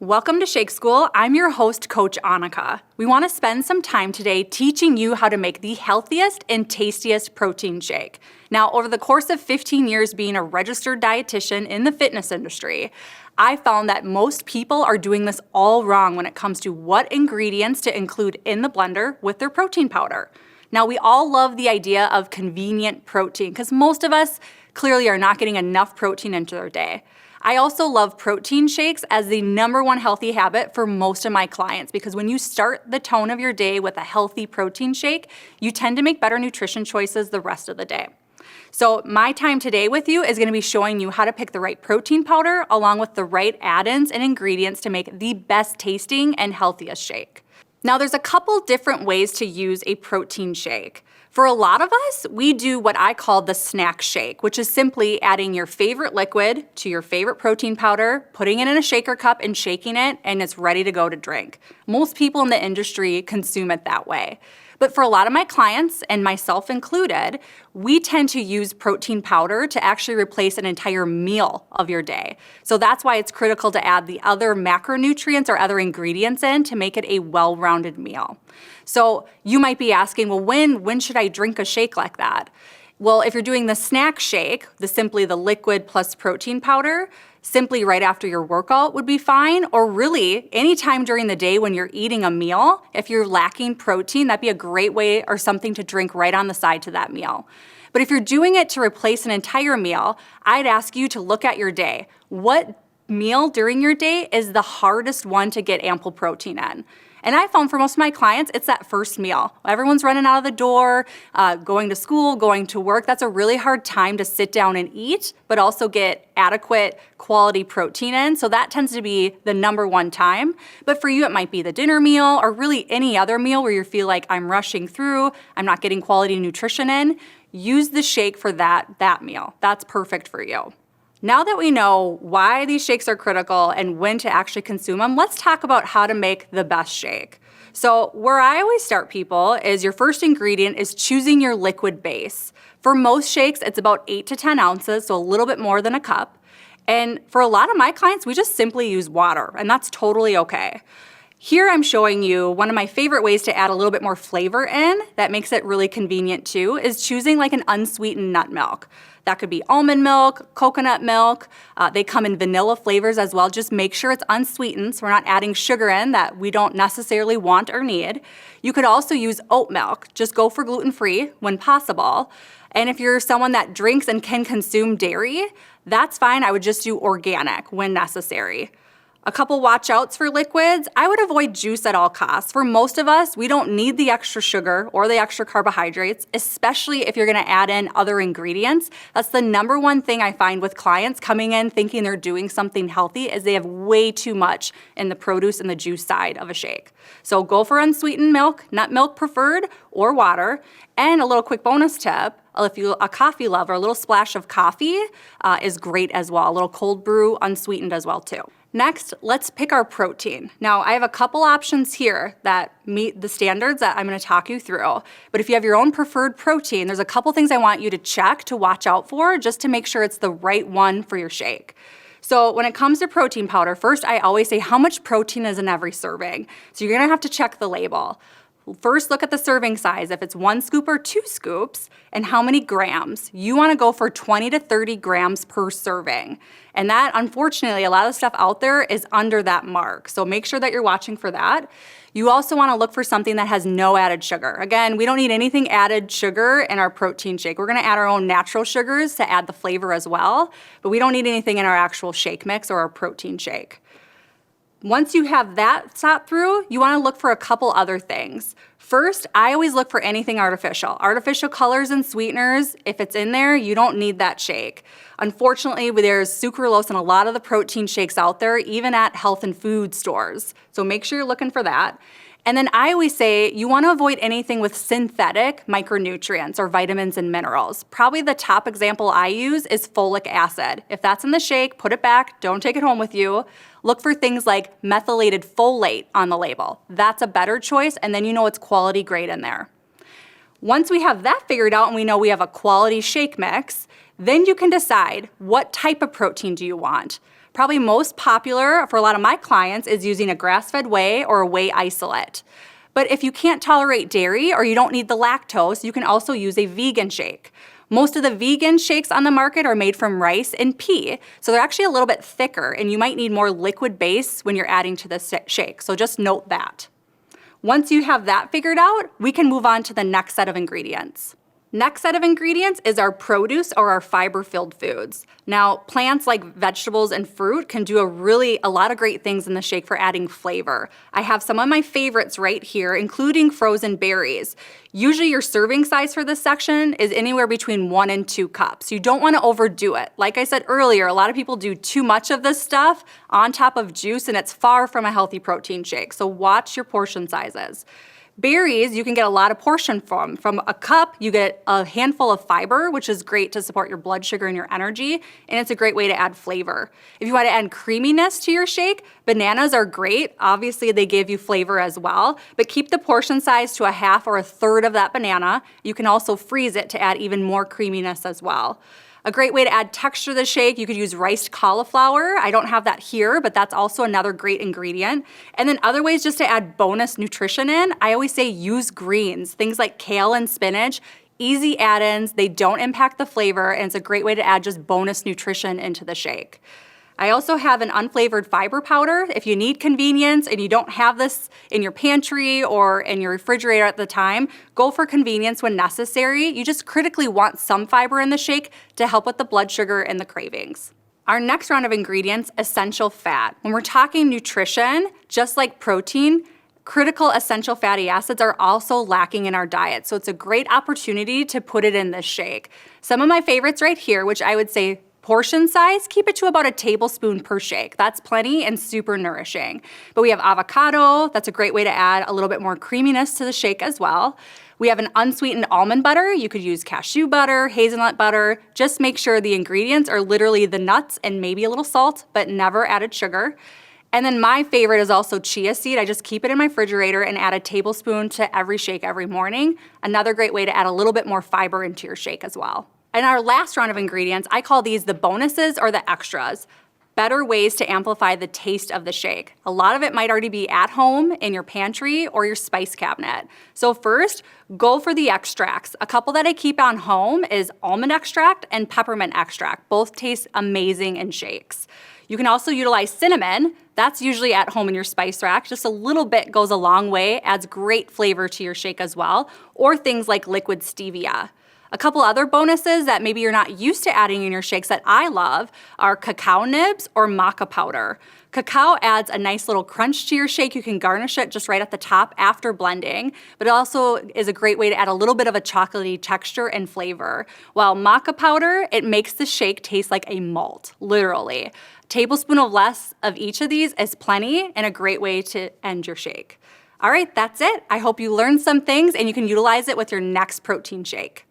Welcome to Shake School. I'm your host, Coach Anika. We want to spend some time today teaching you how to make the healthiest and tastiest protein shake. Now, over the course of 15 years being a registered dietitian in the fitness industry, I found that most people are doing this all wrong when it comes to what ingredients to include in the blender with their protein powder. Now, we all love the idea of convenient protein because most of us clearly are not getting enough protein into their day. I also love protein shakes as the #1 healthy habit for most of my clients because when you start the tone of your day with a healthy protein shake, you tend to make better nutrition choices the rest of the day. So my time today with you is going to be showing you how to pick the right protein powder along with the right add-ins and ingredients to make the best tasting and healthiest shake. Now there's a couple different ways to use a protein shake. For a lot of us, we do what I call the snack shake, which is simply adding your favorite liquid to your favorite protein powder, putting it in a shaker cup and shaking it, and it's ready to go to drink. Most people in the industry consume it that way. But for a lot of my clients, and myself included, we tend to use protein powder to actually replace an entire meal of your day. So that's why it's critical to add the other macronutrients or other ingredients in to make it a well-rounded meal. So you might be asking, well, when should I drink a shake like that? Well, if you're doing the snack shake, simply the liquid plus protein powder, simply right after your workout would be fine, or really anytime during the day when you're eating a meal, if you're lacking protein, that'd be a great way or something to drink right on the side to that meal. But if you're doing it to replace an entire meal, I'd ask you to look at your day. What meal during your day is the hardest one to get ample protein in? And I found for most of my clients, it's that first meal. Everyone's running out of the door, going to school, going to work. That's a really hard time to sit down and eat, but also get adequate quality protein in. So that tends to be the #1 time. But for you, it might be the dinner meal or really any other meal where you feel like I'm rushing through, I'm not getting quality nutrition in. Use the shake for that meal. That's perfect for you. Now that we know why these shakes are critical and when to actually consume them, let's talk about how to make the best shake. So where I always start people is your first ingredient is choosing your liquid base. For most shakes, it's about 8 to 10 ounces, so a little bit more than a cup. And for a lot of my clients, we just simply use water, and that's totally okay. Here I'm showing you one of my favorite ways to add a little bit more flavor in that makes it really convenient too, is choosing like an unsweetened nut milk. That could be almond milk, coconut milk. They come in vanilla flavors as well. Just make sure it's unsweetened so we're not adding sugar in that we don't necessarily want or need. You could also use oat milk. Just go for gluten-free when possible. And if you're someone that drinks and can consume dairy, that's fine. I would just do organic when necessary. A couple watch outs for liquids. I would avoid juice at all costs. For most of us, we don't need the extra sugar or the extra carbohydrates, especially if you're gonna add in other ingredients. That's the #1 thing I find with clients coming in thinking they're doing something healthy is they have way too much in the produce and the juice side of a shake. So go for unsweetened milk, nut milk preferred, or water. And a little quick bonus tip, if you're a coffee lover, a little splash of coffee is great as well. A little cold brew, unsweetened as well too. Next, let's pick our protein. Now, I have a couple options here that meet the standards that I'm gonna talk you through. But if you have your own preferred protein, there's a couple things I want you to check to watch out for just to make sure it's the right one for your shake. So when it comes to protein powder, first I always say how much protein is in every serving. So you're gonna have to check the label. First, look at the serving size, if it's 1 scoop or 2 scoops, and how many grams. You wanna go for 20 to 30 grams per serving. And that, unfortunately, a lot of stuff out there is under that mark. So make sure that you're watching for that. You also wanna look for something that has no added sugar. Again, we don't need anything added sugar in our protein shake. We're gonna add our own natural sugars to add the flavor as well, but we don't need anything in our actual shake mix or our protein shake. Once you have that thought through, you wanna look for a couple other things. First, I always look for anything artificial. Artificial colors and sweeteners, if it's in there, you don't need that shake. Unfortunately, there's sucralose in a lot of the protein shakes out there, even at health and food stores. So make sure you're looking for that. And then I always say you want to avoid anything with synthetic micronutrients or vitamins and minerals. Probably the top example I use is folic acid. If that's in the shake, put it back, don't take it home with you. Look for things like methylated folate on the label. That's a better choice, and then you know it's quality grade in there. Once we have that figured out and we know we have a quality shake mix, then you can decide what type of protein do you want. Probably most popular for a lot of my clients is using a grass-fed whey or a whey isolate. But if you can't tolerate dairy or you don't need the lactose, you can also use a vegan shake. Most of the vegan shakes on the market are made from rice and pea, so they're actually a little bit thicker and you might need more liquid base when you're adding to the shake, so just note that. Once you have that figured out, we can move on to the next set of ingredients. Next set of ingredients is our produce or our fiber-filled foods. Now, plants like vegetables and fruit can do a lot of great things in the shake for adding flavor. I have some of my favorites right here, including frozen berries. Usually your serving size for this section is anywhere between 1 and 2 cups. You don't want to overdo it. Like I said earlier, a lot of people do too much of this stuff on top of juice, and it's far from a healthy protein shake, so watch your portion sizes. Berries, you can get a lot of portion from. From a cup, you get a handful of fiber, which is great to support your blood sugar and your energy, and it's a great way to add flavor. If you want to add creaminess to your shake, bananas are great. Obviously, they give you flavor as well, but keep the portion size to a half or a third of that banana. You can also freeze it to add even more creaminess as well. A great way to add texture to the shake, you could use riced cauliflower. I don't have that here, but that's also another great ingredient. And then other ways just to add bonus nutrition in, I always say use greens, things like kale and spinach. Easy add-ins, they don't impact the flavor, and it's a great way to add just bonus nutrition into the shake. I also have an unflavored fiber powder. If you need convenience and you don't have this in your pantry or in your refrigerator at the time, go for convenience when necessary. You just critically want some fiber in the shake to help with the blood sugar and the cravings. Our next round of ingredients, essential fat. When we're talking nutrition, just like protein, critical essential fatty acids are also lacking in our diet, so it's a great opportunity to put it in this shake. Some of my favorites right here, which I would say portion size, keep it to about a tablespoon per shake. That's plenty and super nourishing. But we have avocado. That's a great way to add a little bit more creaminess to the shake as well. We have an unsweetened almond butter. You could use cashew butter, hazelnut butter. Just make sure the ingredients are literally the nuts and maybe a little salt, but never added sugar. And then my favorite is also chia seed. I just keep it in my refrigerator and add a tablespoon to every shake every morning. Another great way to add a little bit more fiber into your shake as well. And our last round of ingredients, I call these the bonuses or the extras. Better ways to amplify the taste of the shake. A lot of it might already be at home in your pantry or your spice cabinet. So first, go for the extracts. A couple that I keep on home is almond extract and peppermint extract. Both taste amazing in shakes. You can also utilize cinnamon. That's usually at home in your spice rack. Just a little bit goes a long way, adds great flavor to your shake as well. Or things like liquid stevia. A couple other bonuses that maybe you're not used to adding in your shakes that I love are cacao nibs or maca powder. Cacao adds a nice little crunch to your shake. You can garnish it just right at the top after blending, but it also is a great way to add a little bit of a chocolatey texture and flavor. While maca powder, it makes the shake taste like a malt, literally. A tablespoon or less of each of these is plenty and a great way to end your shake. All right, that's it. I hope you learned some things and you can utilize it with your next protein shake.